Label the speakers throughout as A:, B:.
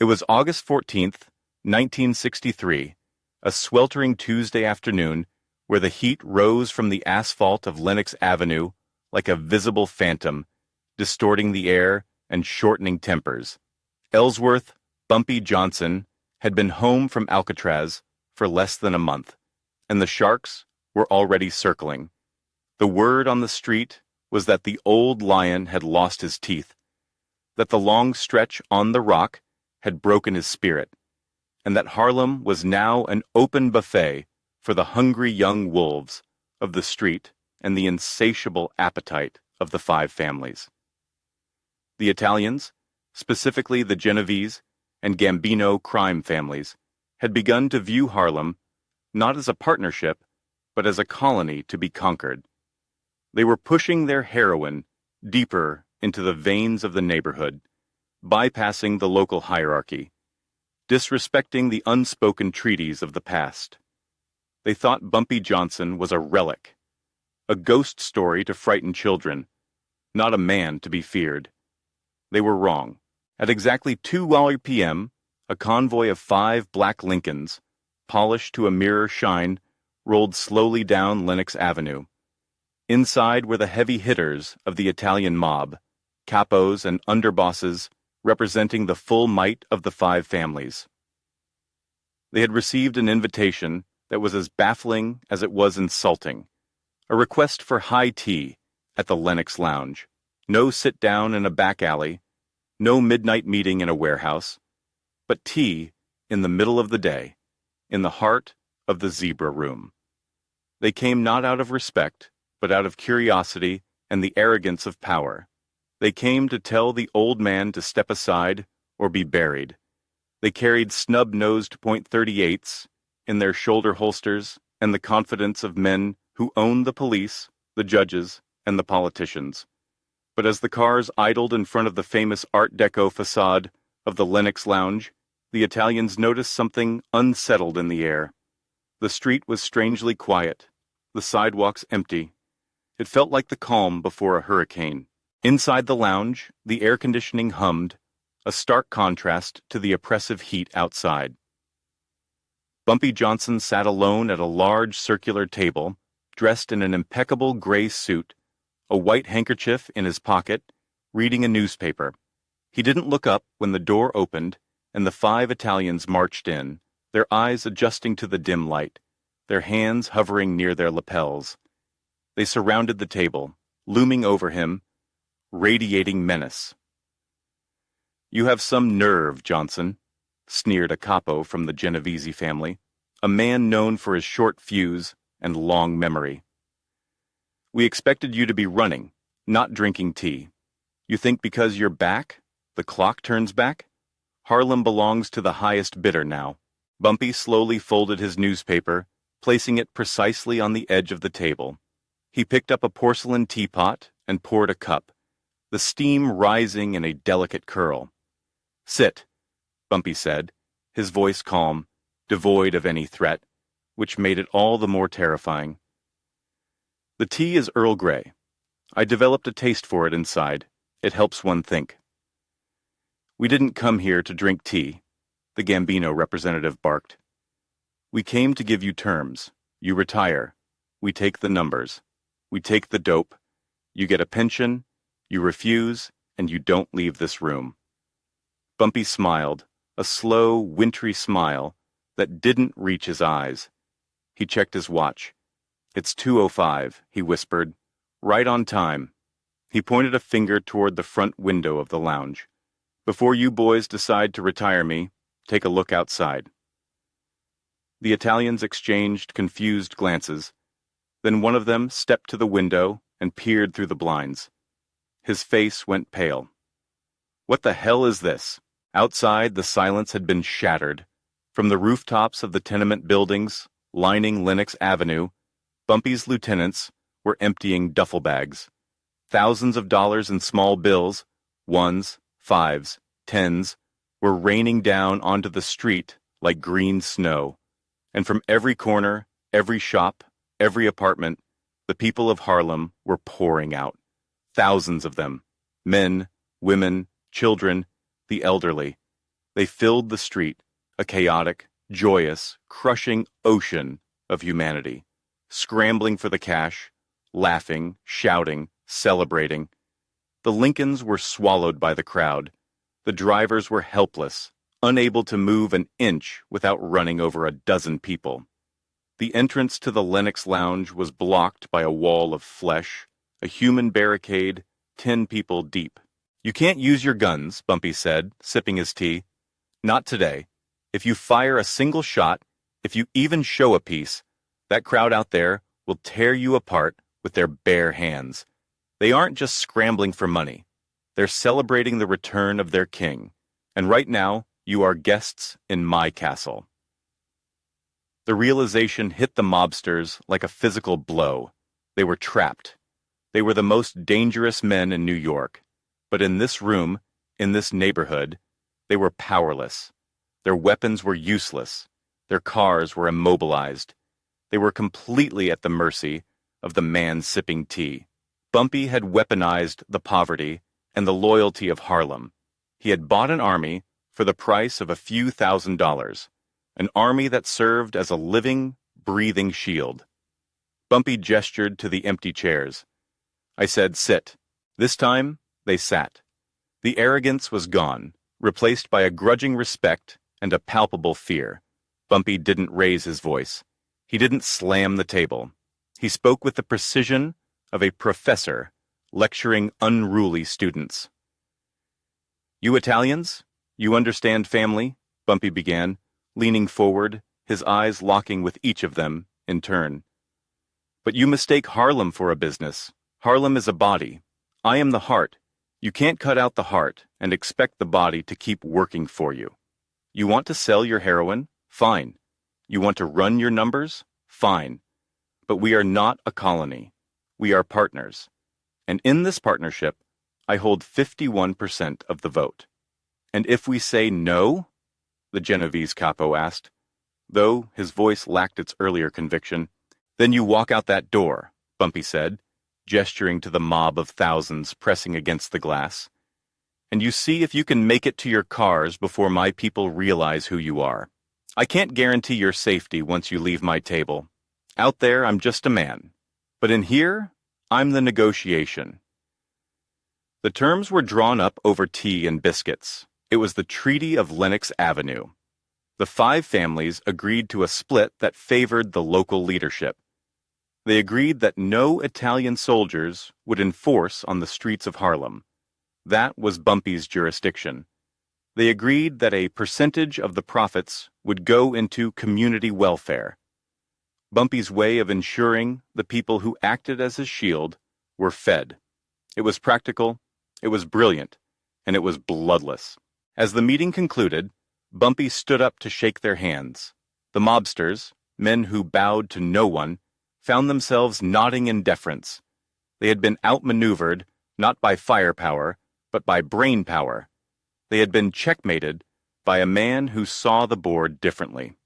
A: It was August 14th, 1963, a sweltering Tuesday afternoon where the heat rose from the asphalt of Lenox Avenue like a visible phantom, distorting the air and shortening tempers. Ellsworth Bumpy Johnson had been home from Alcatraz for less than a month, and the sharks were already circling. The word on the street was that the old lion had lost his teeth, that the long stretch on the rock had broken his spirit, and that Harlem was now an open buffet for the hungry young wolves of the street and the insatiable appetite of the five families. The Italians, specifically the Genovese and Gambino crime families, had begun to view Harlem not as a partnership, but as a colony to be conquered. They were pushing their heroin deeper into the veins of the neighborhood, bypassing the local hierarchy, disrespecting the unspoken treaties of the past. They thought Bumpy Johnson was a relic, a ghost story to frighten children, not a man to be feared. They were wrong. At exactly 2 p.m., a convoy of 5 black Lincolns, polished to a mirror shine, rolled slowly down Lenox Avenue. Inside were the heavy hitters of the Italian mob, capos and underbosses representing the full might of the five families. They had received an invitation that was as baffling as it was insulting, a request for high tea at the Lenox Lounge, no sit-down in a back alley, no midnight meeting in a warehouse, but tea in the middle of the day, in the heart of the Zebra Room. They came not out of respect, but out of curiosity and the arrogance of power. They came to tell the old man to step aside or be buried. They carried snub-nosed .38s in their shoulder holsters and the confidence of men who owned the police, the judges, and the politicians. But as the cars idled in front of the famous Art Deco facade of the Lenox Lounge, the Italians noticed something unsettled in the air. The street was strangely quiet, the sidewalks empty. It felt like the calm before a hurricane. Inside the lounge, the air conditioning hummed, a stark contrast to the oppressive heat outside. Bumpy Johnson sat alone at a large circular table, dressed in an impeccable gray suit, a white handkerchief in his pocket, reading a newspaper. He didn't look up when the door opened and the 5 Italians marched in, their eyes adjusting to the dim light, their hands hovering near their lapels. They surrounded the table, looming over him, radiating menace. "You have some nerve, Johnson," sneered a capo from the Genovese family, a man known for his short fuse and long memory. "We expected you to be running, not drinking tea. You think because you're back, the clock turns back? Harlem belongs to the highest bidder now." Bumpy slowly folded his newspaper, placing it precisely on the edge of the table. He picked up a porcelain teapot and poured a cup, the steam rising in a delicate curl. "Sit," Bumpy said, his voice calm, devoid of any threat, which made it all the more terrifying. "The tea is Earl Grey. I developed a taste for it inside. It helps one think." "We didn't come here to drink tea," the Gambino representative barked. "We came to give you terms. You retire. We take the numbers. We take the dope. You get a pension, you refuse, and you don't leave this room." Bumpy smiled, a slow, wintry smile that didn't reach his eyes. He checked his watch. "It's 2:05, he whispered. "Right on time." He pointed a finger toward the front window of the lounge. "Before you boys decide to retire me, take a look outside." The Italians exchanged confused glances. Then one of them stepped to the window and peered through the blinds. His face went pale. "What the hell is this?" Outside, the silence had been shattered. From the rooftops of the tenement buildings lining Lenox Avenue, Bumpy's lieutenants were emptying duffel bags. Thousands of dollars in small bills, 1s, 5s, 10s, were raining down onto the street like green snow. And from every corner, every shop, every apartment, the people of Harlem were pouring out. Thousands of them, men, women, children, the elderly. They filled the street, a chaotic, joyous, crushing ocean of humanity, scrambling for the cash, laughing, shouting, celebrating. The Lincolns were swallowed by the crowd. The drivers were helpless, unable to move an inch without running over a dozen people. The entrance to the Lennox Lounge was blocked by a wall of flesh, a human barricade, 10 people deep. "You can't use your guns," Bumpy said, sipping his tea. "Not today. If you fire a single shot, if you even show a piece, that crowd out there will tear you apart with their bare hands. They aren't just scrambling for money. They're celebrating the return of their king. And right now, you are guests in my castle." The realization hit the mobsters like a physical blow. They were trapped. They were the most dangerous men in New York. But in this room, in this neighborhood, they were powerless. Their weapons were useless. Their cars were immobilized. They were completely at the mercy of the man sipping tea. Bumpy had weaponized the poverty and the loyalty of Harlem. He had bought an army for the price of a few $1,000s, an army that served as a living, breathing shield. Bumpy gestured to the empty chairs. I said, "Sit." This time, they sat. The arrogance was gone, replaced by a grudging respect and a palpable fear. Bumpy didn't raise his voice. He didn't slam the table. He spoke with the precision of a professor lecturing unruly students. "You Italians, you understand family," Bumpy began, leaning forward, his eyes locking with each of them in turn. "But you mistake Harlem for a business. Harlem is a body. I am the heart. You can't cut out the heart and expect the body to keep working for you. You want to sell your heroin? Fine. You want to run your numbers? Fine. But we are not a colony. We are partners. And in this partnership, I hold 51% of the vote. And if we say no?" the Genovese capo asked, though his voice lacked its earlier conviction. "Then you walk out that door," Bumpy said, gesturing to the mob of thousands pressing against the glass. "And you see if you can make it to your cars before my people realize who you are. I can't guarantee your safety once you leave my table. Out there, I'm just a man. But in here, I'm the negotiation." The terms were drawn up over tea and biscuits. It was the Treaty of Lenox Avenue. The 5 families agreed to a split that favored the local leadership. They agreed that no Italian soldiers would enforce on the streets of Harlem. That was Bumpy's jurisdiction. They agreed that a percentage of the profits would go into community welfare. Bumpy's way of ensuring the people who acted as his shield were fed. It was practical, it was brilliant, and it was bloodless. As the meeting concluded, Bumpy stood up to shake their hands. The mobsters, men who bowed to no one, found themselves nodding in deference. They had been outmaneuvered, not by firepower, but by brain power. They had been checkmated by a man who saw the board differently.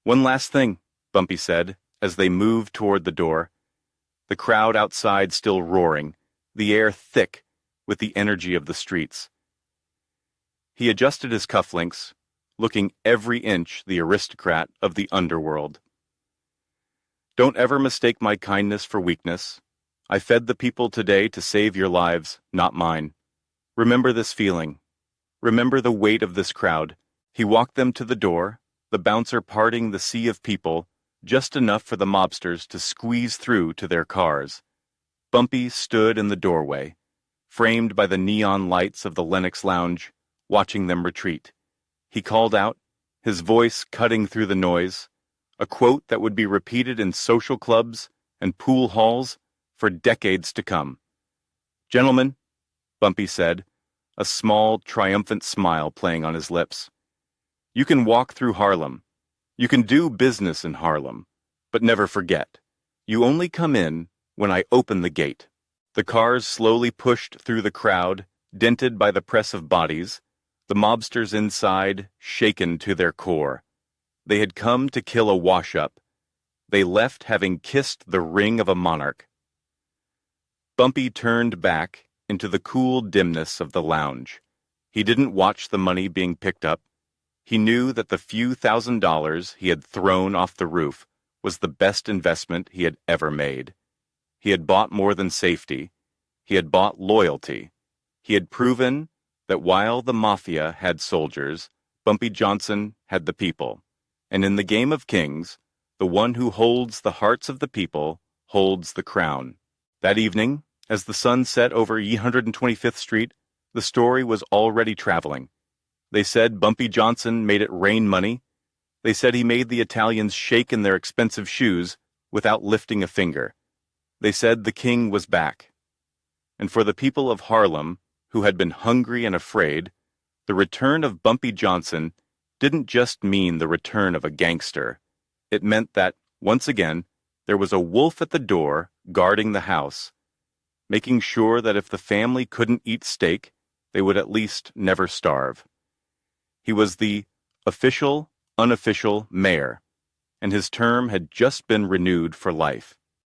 A: "One last thing," Bumpy said, as they moved toward the door. The crowd outside still roaring, the air thick with the energy of the streets. He adjusted his cufflinks, looking every inch the aristocrat of the underworld. "Don't ever mistake my kindness for weakness. I fed the people today to save your lives, not mine. Remember this feeling. Remember the weight of this crowd." He walked them to the door, the bouncer parting the sea of people, just enough for the mobsters to squeeze through to their cars. Bumpy stood in the doorway, framed by the neon lights of the Lennox Lounge, watching them retreat. He called out, his voice cutting through the noise, a quote that would be repeated in social clubs and pool halls for decades to come. "Gentlemen," Bumpy said, a small, triumphant smile playing on his lips, "you can walk through Harlem. You can do business in Harlem. But never forget, you only come in when I open the gate." The cars slowly pushed through the crowd, dented by the press of bodies, the mobsters inside shaken to their core. They had come to kill a wash-up. They left having kissed the ring of a monarch. Bumpy turned back into the cool dimness of the lounge. He didn't watch the money being picked up. He knew that the few $1,000s he had thrown off the roof was the best investment he had ever made. He had bought more than safety. He had bought loyalty. He had proven that while the mafia had soldiers, Bumpy Johnson had the people. And in the game of kings, the one who holds the hearts of the people holds the crown. That evening, as the sun set over 125th Street, the story was already traveling. They said Bumpy Johnson made it rain money. They said he made the Italians shake in their expensive shoes without lifting a finger. They said the king was back. And for the people of Harlem, who had been hungry and afraid, the return of Bumpy Johnson didn't just mean the return of a gangster. It meant that, once again, there was a wolf at the door guarding the house, making sure that if the family couldn't eat steak, they would at least never starve. He was the official, unofficial mayor, and his term had just been renewed for life.